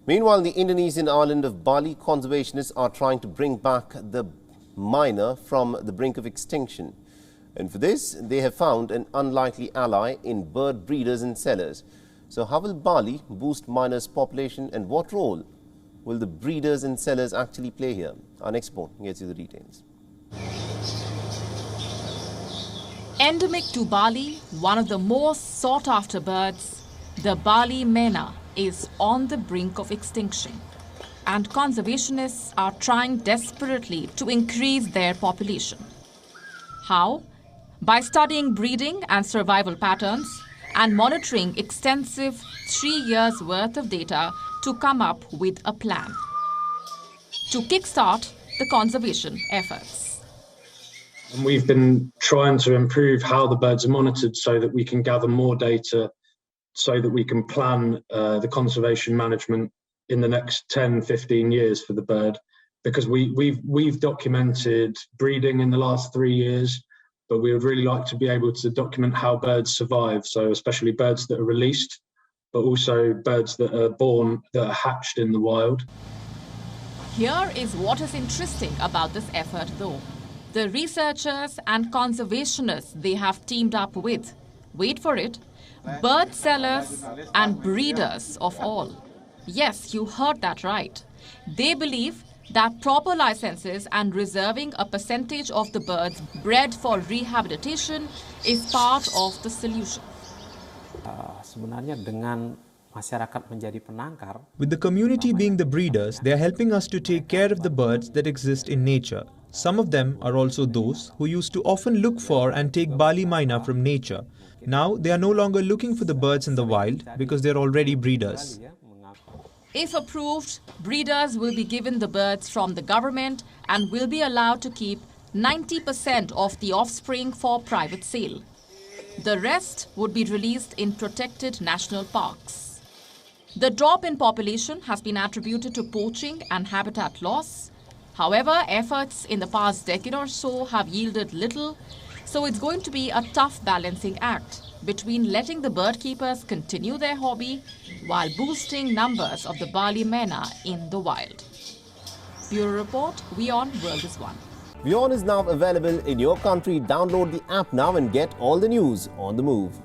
Meanwhile, the Indonesian island of Bali, conservationists are trying to bring back the Mynah from the brink of extinction. And for this, they have found an unlikely ally in bird breeders and sellers. So how will Bali boost Mynah's population, and what role will the breeders and sellers actually play here? Our next report gets you the details. Endemic to Bali, one of the most sought-after birds, the Bali Mynah is on the brink of extinction. And conservationists are trying desperately to increase their population. How? By studying breeding and survival patterns and monitoring extensive 3 years' worth of data to come up with a plan to kickstart the conservation efforts. And we've been trying to improve how the birds are monitored so that we can gather more data so that we can plan the conservation management in the next 10, 15 years for the bird. Because we've documented breeding in the last 3 years, but we would really like to be able to document how birds survive. So especially birds that are released, but also birds that are born, that are hatched in the wild. Here is what is interesting about this effort though. The researchers and conservationists they have teamed up with, wait for it, bird sellers and breeders of all. Yes, you heard that right. They believe that proper licenses and reserving a percentage of the birds bred for rehabilitation is part of the solution. With the community being the breeders, they are helping us to take care of the birds that exist in nature. Some of them are also those who used to often look for and take Bali Mynah from nature. Now they are no longer looking for the birds in the wild because they are already breeders. If approved, breeders will be given the birds from the government and will be allowed to keep 90% of the offspring for private sale. The rest would be released in protected national parks. The drop in population has been attributed to poaching and habitat loss. However, efforts in the past decade or so have yielded little, so it's going to be a tough balancing act between letting the bird keepers continue their hobby while boosting numbers of the Bali Mynah in the wild. Bureau Report, WION World is One. WION is now available in your country. Download the app now and get all the news on the move.